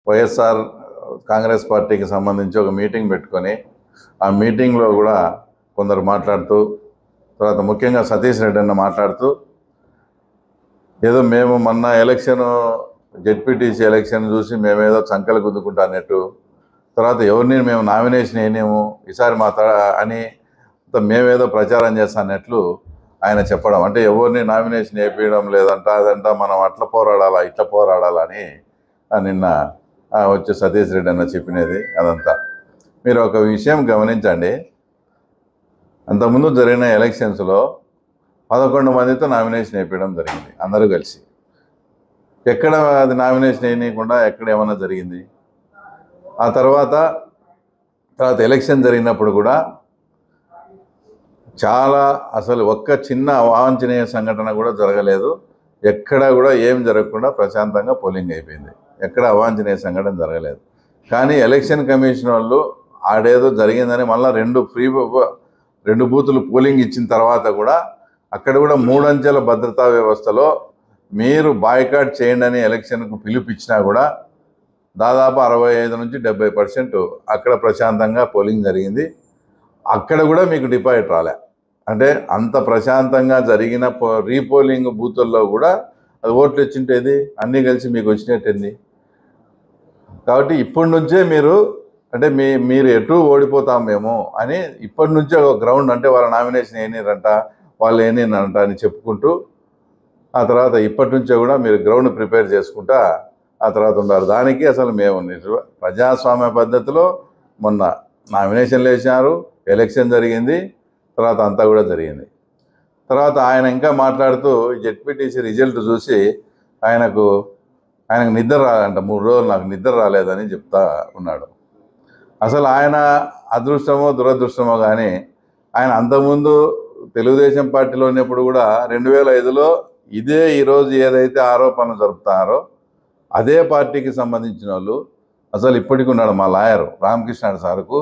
వైఎస్ఆర్ కాంగ్రెస్ పార్టీకి సంబంధించి ఒక మీటింగ్ పెట్టుకొని ఆ మీటింగ్లో కూడా కొందరు మాట్లాడుతూ, తర్వాత ముఖ్యంగా సతీష్ రెడ్డి అన్న మాట్లాడుతూ, ఏదో మేము మొన్న జెడ్పీటీసీ ఎలక్షన్ చూసి మేమేదో చంకలు గుద్దుకుంటా అన్నట్టు, తర్వాత ఎవరిని మేము నామినేషన్ వేయనేము ఈసారి అని మేమేదో ప్రచారం చేస్తానట్లు ఆయన చెప్పడం. అంటే ఎవరిని నామినేషన్ వేయడం లేదంట, అదంట, మనం అట్లా పోరాడాలా ఇట్లా పోరాడాలా అని నిన్న వచ్చి సతీష్ రెడ్డి అన్న చెప్పినది అదంతా. మీరు ఒక విషయం గమనించండి, అంతకుముందు జరిగిన ఎలక్షన్స్లో 11 మందితో నామినేషన్ వేయడం జరిగింది అందరూ కలిసి. ఎక్కడ అది నామినేషన్ వేయకుండా ఎక్కడ ఏమన్నా జరిగింది? ఆ తర్వాత ఎలక్షన్ జరిగినప్పుడు కూడా చాలా అసలు ఒక్క చిన్న అవాంఛనీయ సంఘటన కూడా జరగలేదు. ఎక్కడ కూడా ఏం జరగకుండా ప్రశాంతంగా పోలింగ్ అయిపోయింది. ఎక్కడ అవాంఛనీయ సంఘటన జరగలేదు. కానీ ఎలక్షన్ కమిషన్ వాళ్ళు ఆడేదో జరిగిందని మళ్ళీ 2 బూతులు పోలింగ్ ఇచ్చిన తర్వాత కూడా అక్కడ కూడా 3 అంచెల భద్రతా వ్యవస్థలో మీరు బాయ్కాట్ చేయండి అని ఎలక్షన్కు పిలుపిచ్చినా కూడా దాదాపు 65 నుంచి 70% అక్కడ ప్రశాంతంగా పోలింగ్ జరిగింది. అక్కడ కూడా మీకు డిపాజిట్ రాలే. అంటే అంత ప్రశాంతంగా జరిగిన రీపోలింగ్ బూతుల్లో కూడా అది ఓట్లు వచ్చింటేది అన్నీ కలిసి మీకు వచ్చినట్టేంది. కాబట్టి ఇప్పటి నుంచే మీరు అంటే మీరు ఎటు ఓడిపోతాం మేము అని ఇప్పటి నుంచే ఒక గ్రౌండ్, అంటే వాళ్ళ నామినేషన్ ఏనిరంట వాళ్ళు ఏనిరంట అని చెప్పుకుంటూ ఆ తర్వాత ఇప్పటి నుంచే కూడా మీరు గ్రౌండ్ ప్రిపేర్ చేసుకుంటా ఆ తర్వాత ఉండాలి. దానికి అసలు మేము ప్రజాస్వామ్య పద్ధతిలో మొన్న నామినేషన్లు వేసినారు, ఎలక్షన్ జరిగింది, తర్వాత అంతా కూడా జరిగింది. తర్వాత ఆయన ఇంకా మాట్లాడుతూ జెడ్పీటీసీ రిజల్ట్ చూసి ఆయనకు నిద్ర రాలంట, 3 రోజులు నాకు నిద్ర రాలేదని చెప్తా ఉన్నాడు. అసలు ఆయన అదృష్టమో దురదృష్టమో కానీ ఆయన అంతకుముందు తెలుగుదేశం పార్టీలో ఉన్నప్పుడు కూడా 2005లో ఇదే ఈరోజు ఏదైతే ఆరోపణలు జరుపుతారో అదే పార్టీకి సంబంధించిన వాళ్ళు అసలు ఇప్పటికి ఉన్నాడు మా లాయర్ రామకృష్ణ సార్కు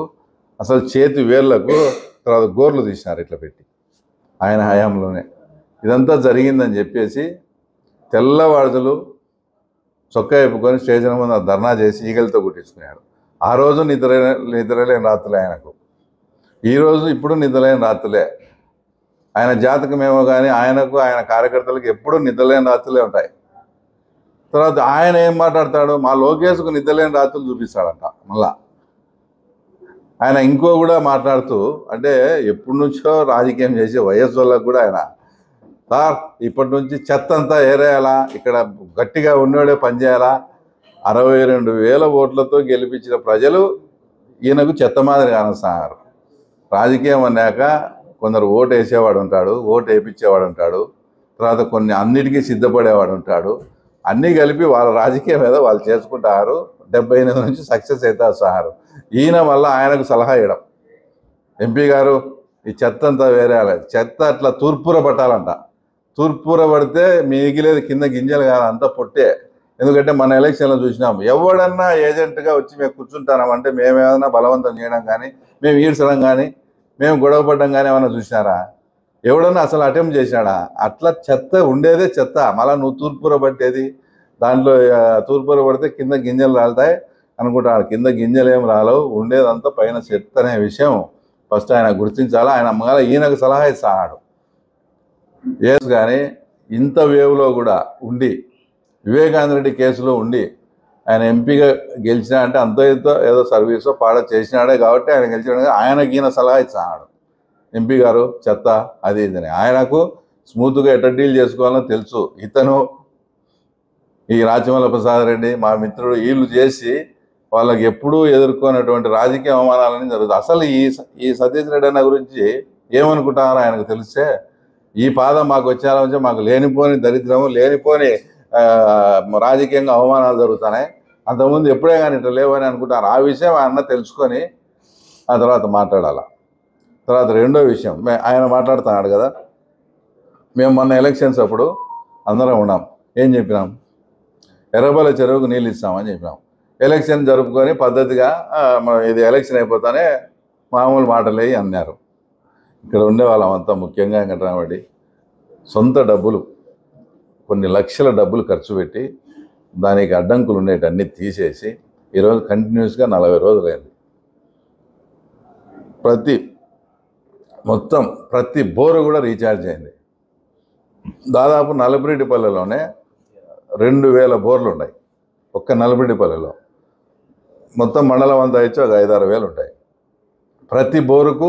అసలు చేతి వేళ్లకు తర్వాత గోర్లు తీసినారు ఇట్లా పెట్టి ఆయన హయాంలోనే. ఇదంతా జరిగిందని చెప్పేసి తెల్లవాడుదలు చొక్కా ఇప్పుకొని స్టేషన్ ముందు ధర్నా చేసి ఈగలతో కుట్టించుకున్నాడు. ఆ రోజు నిద్రలేని రాత్రులే ఆయనకు, ఈరోజు ఇప్పుడు నిద్రలేని రాత్రులే. ఆయన జాతకమేమో కానీ ఆయనకు ఆయన కార్యకర్తలకు ఎప్పుడూ నిద్రలేని రాత్రులే ఉంటాయి. తర్వాత ఆయన ఏం మాట్లాడతాడు, మా లోకేష్కు నిద్రలేని రాత్రులు చూపిస్తాడంట. మళ్ళా ఆయన ఇంకో కూడా మాట్లాడుతూ, అంటే ఎప్పటి నుంచో రాజకీయం చేసే వయస్సు వాళ్ళకు కూడా ఆయన సార్ ఇప్పటి నుంచి చెత్త అంతా ఏరేయాలా, ఇక్కడ గట్టిగా ఉన్నోడే పనిచేయాలా, 62,000 ఓట్లతో గెలిపించిన ప్రజలు ఈయనకు చెత్త మాదిరి కానొస్తున్నారు. రాజకీయం అన్నాక కొందరు ఓటు వేసేవాడు ఉంటాడు, ఓటు వేయించేవాడు ఉంటాడు, తర్వాత కొన్ని అన్నిటికీ సిద్ధపడేవాడు ఉంటాడు. అన్నీ కలిపి వాళ్ళ రాజకీయం ఏదో వాళ్ళు చేసుకుంటారు. 78 నుంచి సక్సెస్ అయితే వస్తున్నారు. ఈయన వల్ల ఆయనకు సలహా ఇవ్వడం, ఎంపీ గారు ఈ చెత్త అంతా వేరేయాలి, చెత్త అట్లా తూర్పుర పట్టాలంట. తూర్పుర పడితే మిగిలేదు కింద గింజలు కాదు, అంతా పొట్టే. ఎందుకంటే మన ఎలక్షన్లో చూసినాం, ఎవడన్నా ఏజెంట్గా వచ్చి మేము కూర్చుంటామంటే మేము ఏదైనా బలవంతం చేయడం కానీ, మేము ఈడ్చడం కానీ, మేము గొడవ పడడం కానీ ఏమైనా చూసినారా? ఎవడన్నా అసలు అటెంప్ట్ చేసినాడా? అట్లా చెత్త ఉండేదే చెత్త. మళ్ళీ నువ్వు తూర్పుర పట్టేది, దాంట్లో తూర్పుర పడితే కింద గింజలు రాలుతాయి అనుకుంటాడు. కింద గింజలు ఏం రాలవు, ఉండేదంతా పైన చెత్త అనే విషయం ఫస్ట్ ఆయన గుర్తించాలా. ఆయన మళ్ళీ ఈయనకు సలహా ఇస్తాడు. కానీ ఇంత వేవ్లో కూడా ఉండి, వివేకానంద రెడ్డి కేసులో ఉండి ఆయన ఎంపీగా గెలిచినా అంటే అంతో ఎంతో ఏదో సర్వీసో పాడో చేసినాడే కాబట్టి ఆయన గెలిచినాడు. ఆయనకి ఈయన సలహా ఇస్తాడు, ఎంపీ గారు చెత్త అది ఇదని. ఆయనకు స్మూత్గా ఎట్లా డీల్ చేసుకోవాలో తెలుసు. ఇతను ఈ రాచమల్ల ప్రసాద్ రెడ్డి మా మిత్రుడు వీళ్ళు చేసి వాళ్ళకి ఎప్పుడూ ఎదుర్కొన్నటువంటి రాజకీయ అవమానాలని జరుగుతుంది. అసలు ఈ సతీష్ రెడ్డి అన్న గురించి ఏమనుకుంటారో ఆయనకు తెలిస్తే, ఈ పాదం మాకు వచ్చేలా మాకు లేనిపోని దరిద్రము, లేనిపోని రాజకీయంగా అవమానాలు జరుగుతున్నాయి, అంతకుముందు ఎప్పుడే కానీ ఇట్లా లేవని అనుకుంటారు. ఆ విషయం ఆయన తెలుసుకొని ఆ తర్వాత మాట్లాడాల. తర్వాత రెండో విషయం, ఆయన మాట్లాడుతున్నాడు కదా, మేము మొన్న ఎలక్షన్స్ అప్పుడు అందరం ఉన్నాం, ఏం చెప్పినాం, ఎర్రబల్ల చెరువుకు నీళ్ళు ఇస్తామని చెప్పినాం. ఎలక్షన్ జరుపుకొని పద్ధతిగా ఇది ఎలక్షన్ అయిపోతానే మామూలు మాటలు అన్నారు. ఇక్కడ ఉండే వాళ్ళమంతా ముఖ్యంగా వెంకటరామరెడ్డి సొంత డబ్బులు కొన్ని లక్షల డబ్బులు ఖర్చు పెట్టి దానికి అడ్డంకులు ఉండేటన్నీ తీసేసి ఈరోజు కంటిన్యూస్గా 40 రోజులైంది. ప్రతి బోరు కూడా రీఛార్జ్ అయింది. దాదాపు నలపరెడ్డిపల్లెలోనే 2000 బోర్లు ఉన్నాయి. ఒక్క నలపరెడ్డిపల్లెలో మొత్తం మండలం అంతా ఇచ్చి ఒక 5-6 వేలు ఉంటాయి. ప్రతి బోరుకు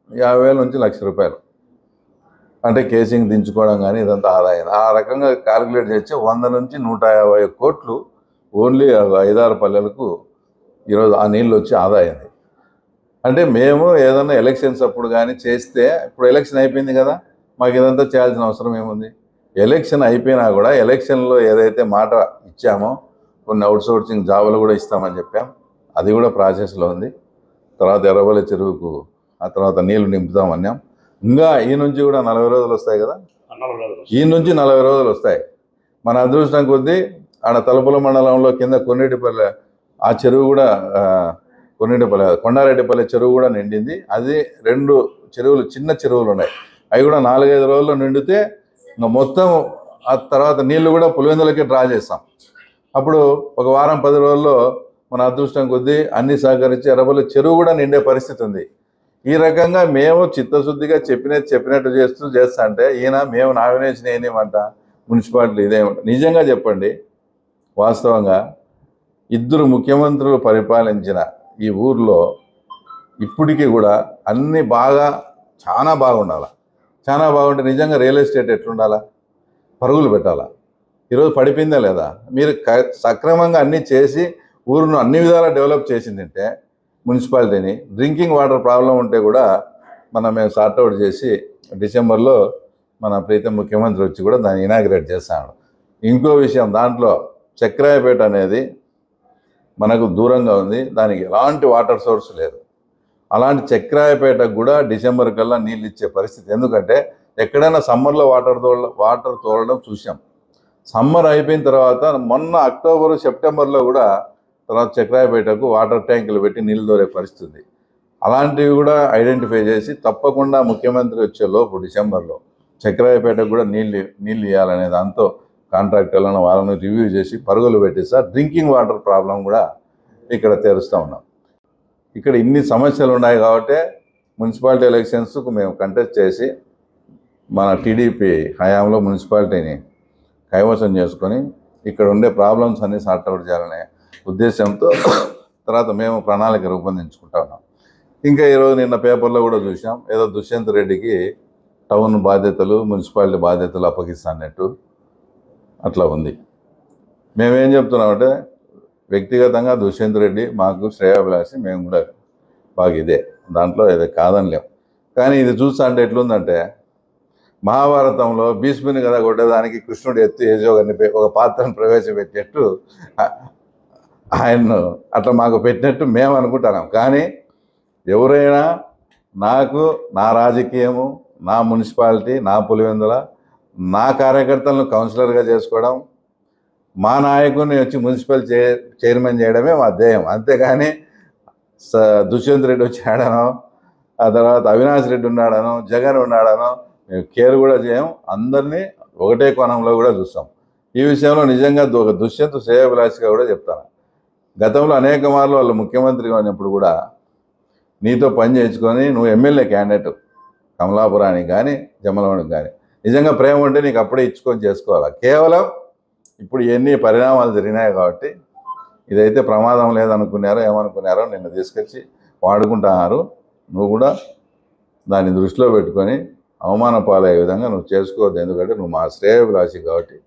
50,000 నుంచి ₹1,00,000 అంటే కేసింగ్ దించుకోవడం కానీ ఇదంతా ఆదాయం. ఆ రకంగా క్యాలిక్యులేట్ చేస్తే 100 నుంచి 150 కోట్లు ఓన్లీ 5-6 పల్లెలకు ఈరోజు ఆ నీళ్ళు వచ్చి ఆదాయం. అంటే మేము ఏదన్నా ఎలక్షన్స్ అప్పుడు కానీ చేస్తే, ఇప్పుడు ఎలక్షన్ అయిపోయింది కదా, మాకు ఇదంతా చేయాల్సిన అవసరం ఏముంది? ఎలక్షన్ అయిపోయినా కూడా ఎలక్షన్లో ఏదైతే మాట ఇచ్చామో కొన్ని అవుట్సోర్సింగ్ జాబులు కూడా ఇస్తామని చెప్పాం, అది కూడా ప్రాసెస్లో ఉంది. తర్వాత ఎర్రబల్లి చెరువుకు ఆ తర్వాత నీళ్లు నింపుతామన్నాం. ఇంకా ఈ నుంచి కూడా 40 రోజులు వస్తాయి కదా, ఈ నుంచి 40 రోజులు వస్తాయి. మన అదృష్టం కొద్దీ ఆడ తలుపుల మండలంలో కింద కొన్నిటిపల్లె ఆ చెరువు కూడా కొండారెడ్డిపల్లె చెరువు కూడా నిండింది. అది 2 చెరువులు చిన్న చెరువులు ఉన్నాయి, అవి కూడా 4-5 రోజుల్లో నిండితే ఇంకా మొత్తం ఆ తర్వాత నీళ్లు కూడా పులివెందులకి డ్రా చేస్తాం. అప్పుడు ఒక వారం 10 రోజుల్లో మన అదృష్టం కొద్దీ అన్ని సహకరించి ఎర్రబల్లి చెరువు కూడా నిండే పరిస్థితి ఉంది. ఈ రకంగా మేము చిత్తశుద్ధిగా చెప్పినట్టు చేస్తా అంటే ఈయన మేము నామినేషన్ వేయనివ్వంట మున్సిపాలిటీ ఇదేమంట. నిజంగా చెప్పండి, వాస్తవంగా 2 ముఖ్యమంత్రులు పరిపాలించిన ఈ ఊర్లో ఇప్పటికీ కూడా అన్నీ చాలా బాగుండాలి. చాలా బాగుంటే నిజంగా రియల్ ఎస్టేట్ ఎట్లుండాలా, పరుగులు పెట్టాలా. ఈరోజు పడిపోయిందా లేదా? మీరు సక్రమంగా అన్నీ చేసి ఊరును అన్ని విధాలా డెవలప్ చేసిందంటే మున్సిపాలిటీని, డ్రింకింగ్ వాటర్ ప్రాబ్లం ఉంటే కూడా మేము సార్ట్అవుట్ చేసి డిసెంబర్లో మన ప్రీతం ముఖ్యమంత్రి వచ్చి కూడా దాన్ని ఇనాగ్రేట్ చేస్తాడు. ఇంకో విషయం, దాంట్లో చక్రాయపేట అనేది మనకు దూరంగా ఉంది, దానికి ఎలాంటి వాటర్ సోర్స్ లేదు. అలాంటి చక్రాయపేటకు కూడా డిసెంబర్ కల్లా నీళ్ళు ఇచ్చే పరిస్థితి. ఎందుకంటే ఎక్కడైనా సమ్మర్లో వాటర్ తోలడం చూసాం. సమ్మర్ అయిపోయిన తర్వాత మొన్న అక్టోబరు సెప్టెంబర్లో కూడా తర్వాత చక్రాయపేటకు వాటర్ ట్యాంకులు పెట్టి నీళ్ళు దొరే పరిస్థితి. అలాంటివి కూడా ఐడెంటిఫై చేసి తప్పకుండా ముఖ్యమంత్రి వచ్చే లోపు డిసెంబర్లో చక్రాయపేటకు కూడా నీళ్ళు ఇవ్వాలనే దాంతో కాంట్రాక్టర్లను వాళ్ళని రివ్యూ చేసి పరుగులు పెట్టిస్తా డ్రింకింగ్ వాటర్ ప్రాబ్లం కూడా ఇక్కడ తీరుస్తూ ఉన్నాం. ఇక్కడ ఇన్ని సమస్యలు ఉన్నాయి కాబట్టి మున్సిపాలిటీ ఎలక్షన్స్కు మేము కంటెస్ట్ చేసి మన టీడీపీ హయాంలో మున్సిపాలిటీని కైవసం చేసుకొని ఇక్కడ ఉండే ప్రాబ్లమ్స్ అన్నీ సార్ట్అవుట్ చేయాలనే ఉద్దేశంతో తర్వాత మేము ప్రణాళిక రూపొందించుకుంటా ఉన్నాం. ఇంకా ఈరోజు నిన్న పేపర్లో కూడా చూసాం, ఏదో దుష్యంత్ రెడ్డికి టౌన్ బాధ్యతలు మున్సిపాలిటీ బాధ్యతలు అప్పగిస్తానట్టు అట్లా ఉంది. మేమేం చెప్తున్నామంటే వ్యక్తిగతంగా దుష్యంత్ రెడ్డి మాకు శ్రేయాభిలాషి, మేము కూడా బాగా ఇదే దాంట్లో ఏదో కాదనిలేం. కానీ ఇది చూస్తా అంటే ఎట్లుందంటే మహాభారతంలో భీష్ముని కదా కొట్టేదానికి కృష్ణుడు ఎత్తి యజోగారిని ఒక పాత్రను ప్రవేశపెట్టినట్టు ఆయన్ను అట్లా మాకు పెట్టినట్టు మేము అనుకుంటున్నాం. కానీ ఎవరైనా నాకు నా రాజకీయము, నా మున్సిపాలిటీ, నా పులివెందుల, నా కార్యకర్తలను కౌన్సిలర్గా చేసుకోవడం, మా నాయకుడిని వచ్చి మున్సిపల్ చైర్మన్ చేయడమే మా ధ్యేయం. అంతేగాని దుష్యంత్ రెడ్డి వచ్చాడనో, ఆ తర్వాత అవినాష్ రెడ్డి ఉన్నాడనో, జగన్ ఉన్నాడనో మేము కేర్ కూడా చేయం. అందరినీ ఒకటే కోణంలో కూడా చూస్తాం. ఈ విషయంలో నిజంగా ఒక దుష్యంత్ శ్రేయాభిలాషిగా కూడా చెప్తాను. గతంలో అనేక మార్లు వాళ్ళు ముఖ్యమంత్రిగా ఉన్నప్పుడు కూడా నీతో పని చేయించుకొని నువ్వు ఎమ్మెల్యే క్యాండిడేట్ కమలాపురానికి కానీ జమ్మలవాడికి కానీ నిజంగా ప్రేమ ఉంటే నీకు అప్పుడే ఇచ్చుకొని చేసుకోవాలి. కేవలం ఇప్పుడు ఎన్ని పరిణామాలు జరిగినాయి కాబట్టి ఇదైతే ప్రమాదం లేదనుకున్నారో ఏమనుకున్నారో నిన్ను తీసుకొచ్చి వాడుకుంటున్నారు. నువ్వు కూడా దాన్ని దృష్టిలో పెట్టుకొని అవమాన పాలయ్యే విధంగా నువ్వు చేసుకోవద్దు. ఎందుకంటే నువ్వు మా శ్రేయోభిలాషి కాబట్టి.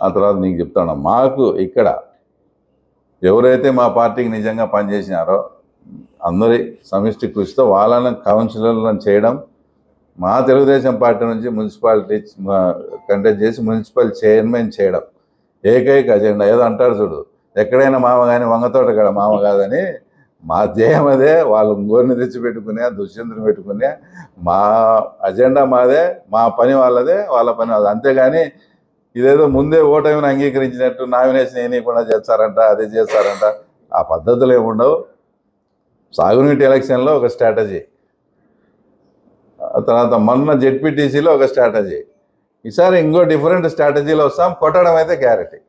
ఆ తర్వాత నీకు చెప్తాను, మాకు ఇక్కడ ఎవరైతే మా పార్టీకి నిజంగా పనిచేసినారో అందరి సమిష్టి కృషితో వాళ్ళని కౌన్సిలర్లను చేయడం, మా తెలుగుదేశం పార్టీ నుంచి మున్సిపాలిటీ కంటెస్ట్ చేసి మున్సిపల్ చైర్మన్ చేయడం ఏకైక అజెండా. ఏదో అంటారు చూడు, ఎక్కడైనా మామ కానీ వంగతోట కాడ మామ కాదని. మా ధ్యేయం అదే. వాళ్ళు ఇంకోరిని తెచ్చిపెట్టుకునే, దుష్యంతుని పెట్టుకునే, మా అజెండా మాదే, మా పని వాళ్ళదే, వాళ్ళ పని వాళ్ళది. అంతేగాని ఇదేదో ముందే ఓటమిని అంగీకరించినట్టు నామినేషన్ వేయకుండా చేస్తారంట, అది చేస్తారంట, ఆ పద్ధతులు ఏముండవు. సాగునీటి ఎలక్షన్లో ఒక స్ట్రాటజీ, తర్వాత మొన్న జెడ్పీటీసీలో ఒక స్ట్రాటజీ, ఈసారి ఇంకో డిఫరెంట్ స్ట్రాటజీలో వస్తాం. కొట్టడం అయితే గ్యారెంటీ.